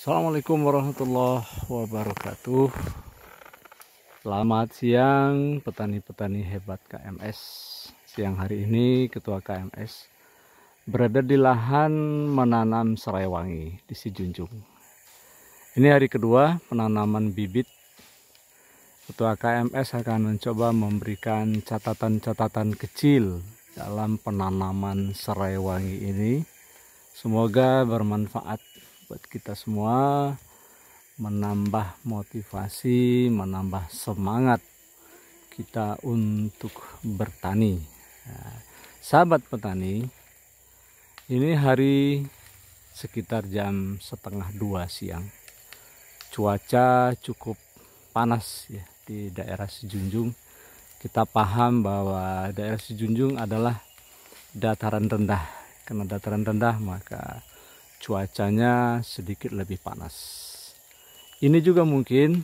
Assalamualaikum warahmatullahi wabarakatuh. Selamat siang petani-petani hebat KMS. Siang hari ini Ketua KMS berada di lahan menanam serai wangi di Sijunjung. Ini hari kedua penanaman bibit. Ketua KMS akan mencoba memberikan catatan-catatan kecil dalam penanaman serai wangi ini. Semoga bermanfaat buat kita semua, menambah motivasi, menambah semangat kita untuk bertani. Nah, sahabat petani, ini hari sekitar jam 1:30 siang. Cuaca cukup panas ya di daerah Sijunjung. Kita paham bahwa daerah Sijunjung adalah dataran rendah. Karena dataran rendah maka cuacanya sedikit lebih panas. Ini juga mungkin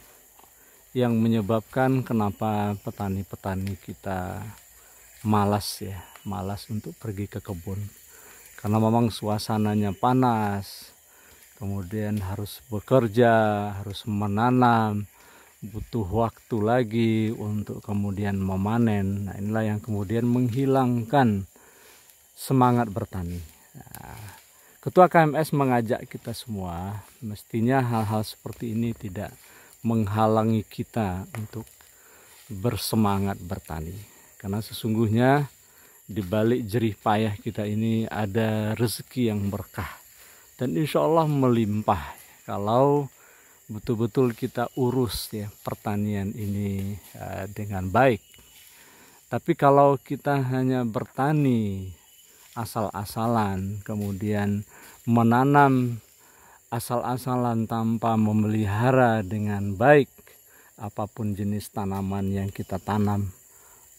yang menyebabkan kenapa petani-petani kita malas untuk pergi ke kebun. Karena memang suasananya panas, kemudian harus bekerja, harus menanam, butuh waktu lagi untuk kemudian memanen. Nah, inilah yang kemudian menghilangkan semangat bertani. Nah, Ketua KMS mengajak kita semua, mestinya hal-hal seperti ini tidak menghalangi kita untuk bersemangat bertani. Karena sesungguhnya di balik jerih payah kita ini ada rezeki yang berkah. Dan insya Allah melimpah kalau betul-betul kita urus ya pertanian ini dengan baik. Tapi kalau kita hanya bertani asal-asalan, kemudian menanam asal-asalan tanpa memelihara dengan baik apapun jenis tanaman yang kita tanam,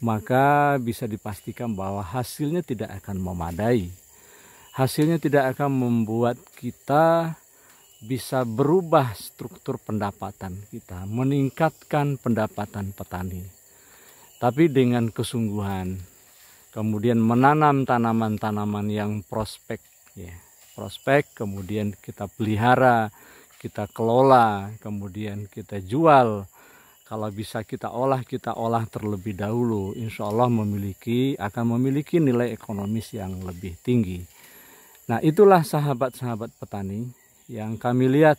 maka bisa dipastikan bahwa hasilnya tidak akan memadai. Hasilnya tidak akan membuat kita bisa berubah struktur pendapatan kita, meningkatkan pendapatan petani. Tapi dengan kesungguhan, kemudian menanam tanaman-tanaman yang prospek, kemudian kita pelihara, kita kelola, kemudian kita jual. Kalau bisa kita olah terlebih dahulu, insya Allah akan memiliki nilai ekonomis yang lebih tinggi. Nah, itulah sahabat-sahabat petani yang kami lihat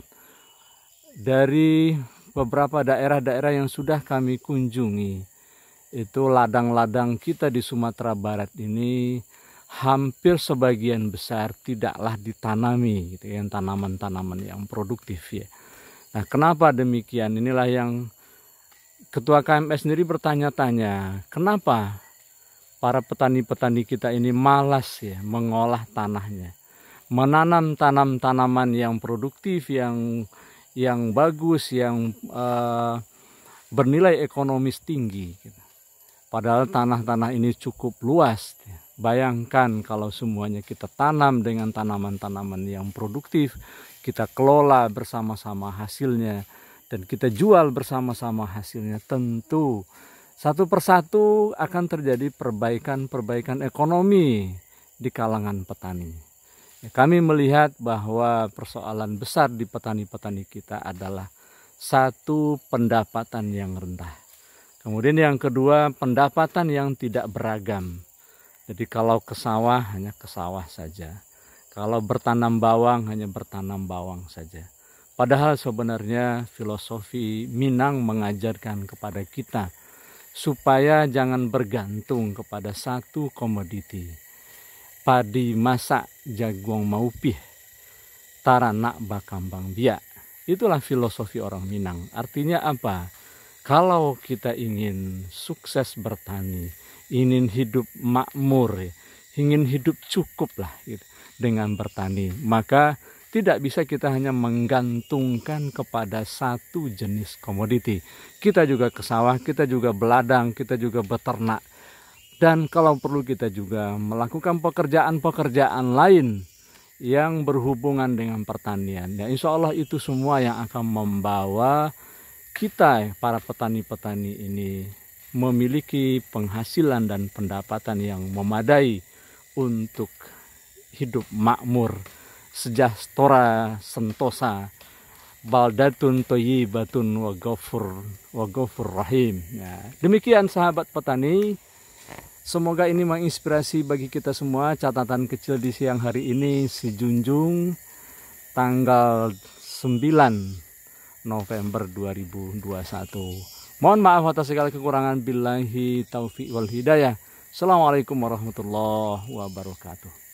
dari beberapa daerah-daerah yang sudah kami kunjungi. Itu ladang-ladang kita di Sumatera Barat ini hampir sebagian besar tidaklah ditanami gitu ya, tanaman-tanaman yang produktif ya. Nah, kenapa demikian? Inilah yang Ketua KMS sendiri bertanya-tanya, kenapa para petani-petani kita ini malas ya mengolah tanahnya, menanam tanaman yang produktif, yang bagus, yang bernilai ekonomis tinggi gitu. Padahal tanah-tanah ini cukup luas. Bayangkan kalau semuanya kita tanam dengan tanaman-tanaman yang produktif, kita kelola bersama-sama hasilnya, dan kita jual bersama-sama hasilnya, tentu satu persatu akan terjadi perbaikan ekonomi di kalangan petani. Kami melihat bahwa persoalan besar di petani-petani kita adalah satu, pendapatan yang rendah. Kemudian yang kedua, pendapatan yang tidak beragam. Jadi kalau ke sawah hanya ke sawah saja. Kalau bertanam bawang hanya bertanam bawang saja. Padahal sebenarnya filosofi Minang mengajarkan kepada kita supaya jangan bergantung kepada satu komoditi. Padi masak jagung maupih, taranak bakambang biak. Itulah filosofi orang Minang. Artinya apa? Kalau kita ingin sukses bertani, ingin hidup makmur, ingin hidup cukup lah gitu, dengan bertani, maka tidak bisa kita hanya menggantungkan kepada satu jenis komoditi. Kita juga ke sawah, kita juga beladang, kita juga beternak. Dan kalau perlu kita juga melakukan pekerjaan-pekerjaan lain yang berhubungan dengan pertanian. Ya, insya Allah itu semua yang akan membawa kita para petani-petani ini memiliki penghasilan dan pendapatan yang memadai untuk hidup makmur, sejahtera, sentosa baldatun thayyibatun wa ghafur rahim. Ya, demikian sahabat petani, semoga ini menginspirasi bagi kita semua. Catatan kecil di siang hari ini, si Junjung, tanggal 9 November 2021. Mohon maaf atas segala kekurangan. Billahi taufiq wal hidayah. Assalamualaikum warahmatullahi wabarakatuh.